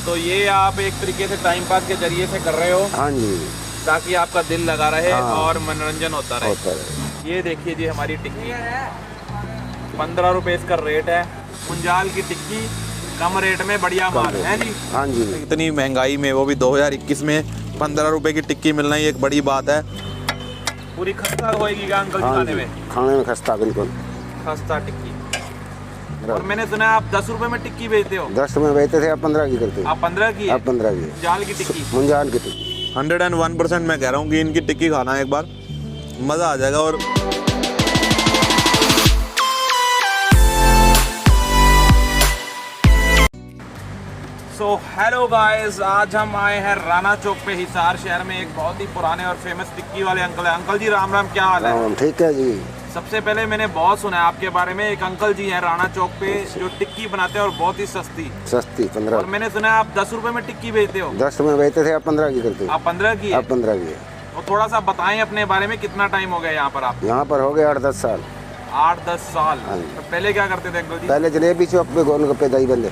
तो ये आप एक तरीके से टाइम पास के जरिए से कर रहे हो? हाँ जी, ताकि आपका दिल लगा रहे हाँ, और मनोरंजन होता रहे। ये देखिए जी हमारी टिक्की 15 रुपए इसका रेट है। मुंजाल की टिक्की कम रेट में बढ़िया माल है जी। हाँ जी। इतनी महंगाई में, वो भी 2021 में 15 रुपए की टिक्की मिलना ही एक बड़ी बात है। पूरी खस्ता होएगी क्या अंकल जी हाँ खाने जी, में? खाने में खस्ता बिल्कुल खस्ता टिक्की। और मैंने सुना है आप 10 रुपए में टिक्की बेचते हो? 10 में बेचते थे, अब 15 की करते हैं। आप 15 की? अब 15 की मुंजाल की टिक्की। मुंजाल की टिक्की 101% मैं कह रहा हूँ कि इनकी टिक्की खाना एक बार मज़ा आ जाएगा। और सो हेलो गाइस, आज हम आए हैं राना चौक पे हिसार शहर में। एक बहुत ही पुराने और फेमस टिक्की वाले अंकल है। अंकल जी राम राम, क्या हाल है? ठीक है जी। सबसे पहले मैंने बहुत सुना है आपके बारे में। एक अंकल जी हैं राना चौक पे जो टिक्की बनाते हैं और बहुत ही सस्ती 15। और मैंने सुना है आप 10 रुपए में टिक्की बेचते हो? 10 में बेचते थे, अब 15 की करते हैं। आप 15 की? अब 15 की है। तो थोड़ा सा बताएं अपने बारे में, कितना टाइम हो गया यहाँ पर आप? यहाँ पर हो गए 8-10 साल। 8-10 साल। तो पहले क्या करते थे अंकल जी? पहले जलेबी चौक पे गोलगप्पे दही बल्ले।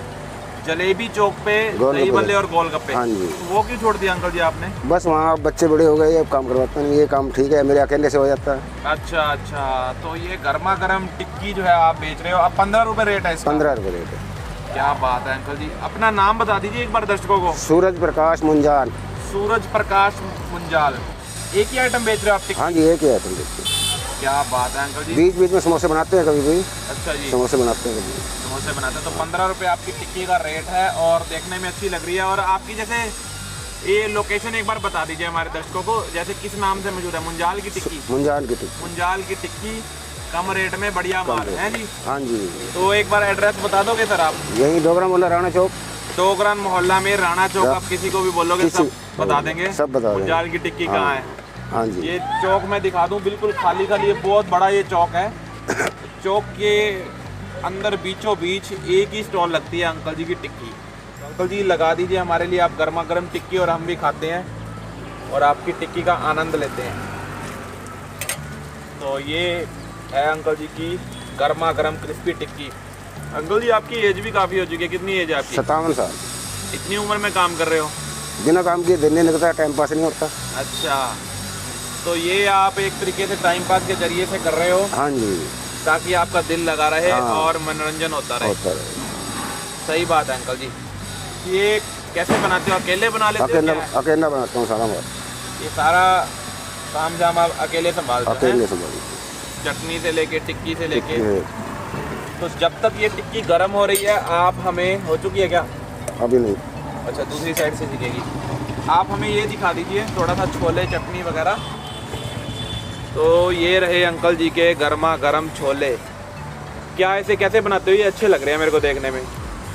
जलेबी चौक पे दही बल्ले और गोलगप्पे। हाँ जी। तो वो क्यों छोड़ दिया अंकल जी आपने? बस वहाँ बच्चे बड़े हो गए, अब काम करवाता नहीं। ये काम ठीक है, मेरे अकेले से हो जाता है। अच्छा अच्छा, तो ये गर्मा गर्म टिक्की जो है आप बेच रहे हो। अब 15 रुपए रेट है इसका? 15 रुपये रेट है। क्या बात है अंकल जी। अपना नाम बता दीजिए एक बार दर्शकों को। सूरज प्रकाश मुंजाल। सूरज प्रकाश मुंजाल। एक ही आइटम बेच रहे हो आप टिक्की? हाँ जी, एक ही आइटम देखते हैं। क्या बात है अंकल जी। बीच बीच में समोसे बनाते हैं कभी भी। अच्छा जी, समोसे बनाते हैं कभी। समोसे बनाते हैं। तो 15 रुपए आपकी टिक्की का रेट है और देखने में अच्छी लग रही है। और आपकी जैसे ये लोकेशन एक बार बता दीजिए हमारे दर्शकों को, जैसे किस नाम से मौजूद है? मुंजाल की टिक्की। मुंजाल की टिक्की। मुंजाल की टिक्की कम रेट में बढ़िया माल है जी। हाँ जी। तो एक बार एड्रेस बता दोगे सर आप? यही डोगरा मोहल्ला राणा चौक। डोगरा मोहल्ला में राणा चौक। आप किसी को भी बोलोगे सब बता देंगे। सब बता देंगे। मुंजाल की टिक्की कहाँ है? हाँ जी। ये चौक मैं दिखा दूं, बिल्कुल खाली खाली है, बहुत बड़ा ये चौक है। चौक के अंदर बीचों बीच एक ही स्टॉल लगती है अंकल जी की टिक्की। अंकल जी लगा दीजिए हमारे लिए आप गर्मा गर्म टिक्की, और हम भी खाते हैं और आपकी टिक्की का आनंद लेते हैं। तो ये है अंकल जी की गर्मा गर्म क्रिस्पी टिक्की। अंकल जी आपकी एज भी काफ़ी हो चुकी है। कितनी एज है आपकी? 57 साल। इतनी उम्र में काम कर रहे हो? बिना काम किए दिन नहीं लगता, टाइम पास नहीं होता। अच्छा, तो ये आप एक तरीके से टाइम पास के जरिए से कर रहे हो? हाँ जी, ताकि आपका दिल लगा रहे। हाँ, और मनोरंजन होता रहे। सही बात है अंकल जी। ये कैसे बनाते हो? अकेले बना लेते हो? अकेला बनाता हूँ सारा माल। ये सारा काम जाम आप अकेले संभालते हो? अकेले संभाल। चटनी से लेके टिक्की से लेके। तो जब तक ये टिक्की गर्म हो रही है, आप हमें हो चुकी है क्या? अभी नहीं। अच्छा, दूसरी साइड से सीखेगी। आप हमें ये दिखा दीजिए थोड़ा सा छोले चटनी वगैरह। तो ये रहे अंकल जी के गर्मा गर्म छोले। क्या ऐसे कैसे बनाते हो? ये अच्छे लग रहे हैं मेरे को देखने में।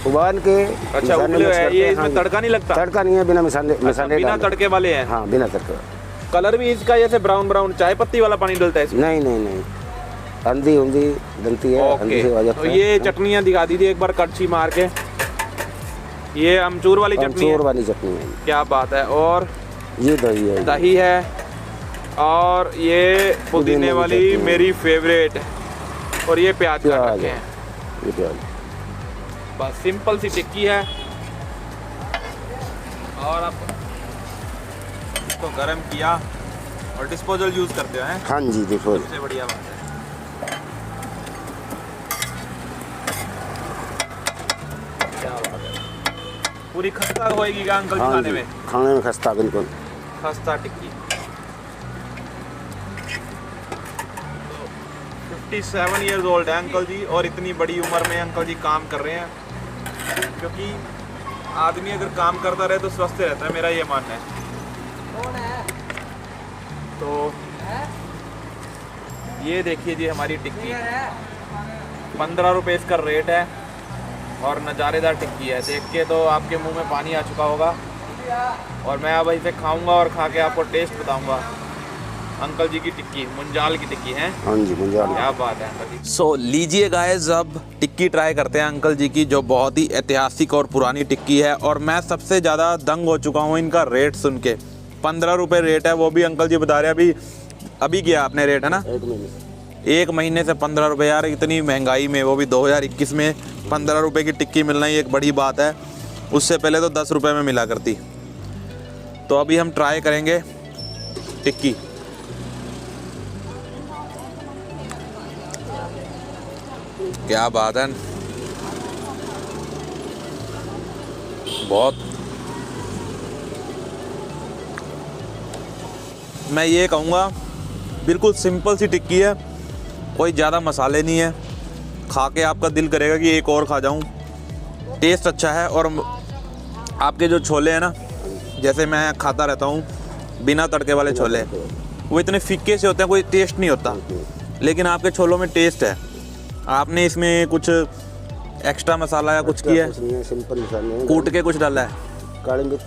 उबाल के। अच्छा, उबले हुए हैं ये। इसमें तड़का नहीं लगता? तड़का नहीं है, बिना मसाले। बिना तड़के वाले हैं? हाँ, बिना तड़के। कलर भी इसका जैसे ब्राउन ब्राउन चाय पत्ती वाला पानी डलता है इसमें? नहीं नहीं नहीं, हल्दी हल्दी डलती है। ओके, तो ये चटनियाँ दिखा दीजिए एक बार कड़छी मार के। ये अमचूर वाली चटनी है? अमचूर वाली चटनी है। क्या बात है। और ये दही है। दही है। और ये पुदीने वाली मेरी फेवरेट। और ये प्याज का रखे हैं। ये प्याज। बस सिंपल सी टिक्की है। और आप इसको गरम किया और डिस्पोजल यूज करते हैं? हाँ जी, डिस्पोजल सबसे बढ़िया बात है। क्या बात है। पूरी खस्ता होएगी क्या अंकल जी खाने में? खाने में खस्ता बिल्कुल। खस्ता टिक्की। 57 ईयर्स ओल्ड है अंकल जी, और इतनी बड़ी उम्र में अंकल जी काम कर रहे हैं। क्योंकि आदमी अगर काम करता रहे तो स्वस्थ रहता है, मेरा ये मानना है। तो ये देखिए जी हमारी टिक्की 15 रुपए इसका रेट है। और नज़ारेदार टिक्की है। देख के तो आपके मुंह में पानी आ चुका होगा। और मैं अब इसे खाऊंगा और खा के आपको टेस्ट बताऊंगा। अंकल जी की टिक्की, मुंजाल की टिक्की है। हाँ जी, मुंजाल। क्या बात है अंकल जी। सो लीजिए गाइस, अब टिक्की ट्राई करते हैं अंकल जी की, जो बहुत ही ऐतिहासिक और पुरानी टिक्की है। और मैं सबसे ज़्यादा दंग हो चुका हूँ इनका रेट सुन के। 15 रुपये रेट है, वो भी अंकल जी बता रहे हैं अभी किया आपने रेट है ना? 1 महीने से 15 रुपये। यार इतनी महंगाई में, वो भी 2021 में 15 रुपये की टिक्की मिलना ही एक बड़ी बात है। उससे पहले तो 10 रुपए में मिला करती। तो अभी हम ट्राई करेंगे टिक्की। क्या बात है, बहुत। मैं ये कहूँगा बिल्कुल सिंपल सी टिक्की है, कोई ज़्यादा मसाले नहीं है, खा के आपका दिल करेगा कि एक और खा जाऊँ। टेस्ट अच्छा है। और आपके जो छोले हैं ना, जैसे मैं खाता रहता हूँ बिना तड़के वाले छोले, वो इतने फीके से होते हैं, कोई टेस्ट नहीं होता। लेकिन आपके छोलों में टेस्ट है। आपने इसमें कुछ एक्स्ट्रा मसाला या कुछ किया है? कुछ नहीं है, सिंपल मसाले कूट के कुछ डाला है? काली मिर्च,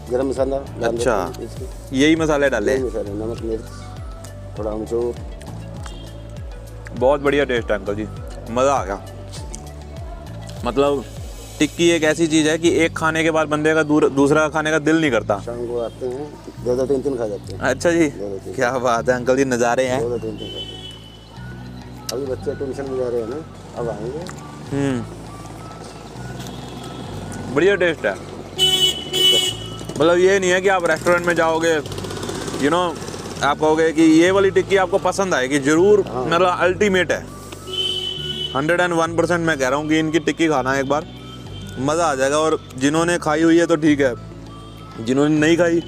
गरम मसाला डाल अच्छा, देते हैं इसमें। यही मसाले डाले यही हैं। मसाले, नमक, मिर्च, थोड़ा अमचूर। बहुत बढ़िया टेस्ट है अंकल जी, मज़ा आ गया। मतलब टिक्की एक ऐसी चीज़ है कि एक खाने के बाद बंदे का दूसरा खाने का दिल नहीं करता। शाम को आते हैं, 2-3 खा जाते हैं। अच्छा जी, 2-3 क्या बात है अंकल जी, नज़ारे हैं। 2-3 खाते हैं। अभी बच्चे ट्यूशन में जा रहे हैं ना, अब आएंगे। बढ़िया टेस्ट है। मतलब ये नहीं है कि आप रेस्टोरेंट में जाओगे, आप कहोगे कि ये वाली टिक्की आपको पसंद आएगी, ज़रूर। मतलब अल्टीमेट है। 101% मैं कह रहा हूँ कि इनकी टिक्की खाना एक बार, मज़ा आ जाएगा। और जिन्होंने खाई हुई है तो ठीक है, जिन्होंने नहीं खाई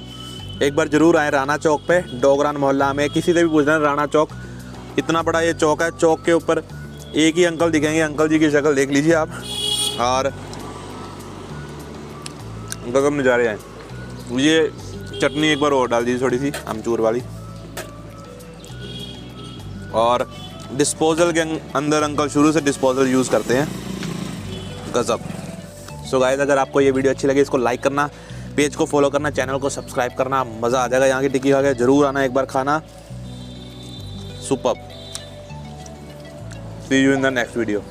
एक बार ज़रूर आए राणा चौक पे, डोगरान मोहल्ला में। किसी से भी पूछना, राणा चौक, इतना बड़ा ये चौक है। चौक के ऊपर एक ही अंकल दिखेंगे, अंकल जी की शक्ल देख लीजिए आप। और गजब नज़ारे हैं। ये चटनी एक बार और डाल दीजिए, थोड़ी सी अमचूर वाली। और डिस्पोजल के अंदर अंकल शुरू से डिस्पोजल यूज़ करते हैं, गजब। सो गाइस, अगर आपको ये वीडियो अच्छी लगी, इसको लाइक करना, पेज को फॉलो करना, चैनल को सब्सक्राइब करना। मज़ा आ जाएगा यहाँ की टिक्की खा के, ज़रूर आना एक बार खाना। Superb. See you in the next video.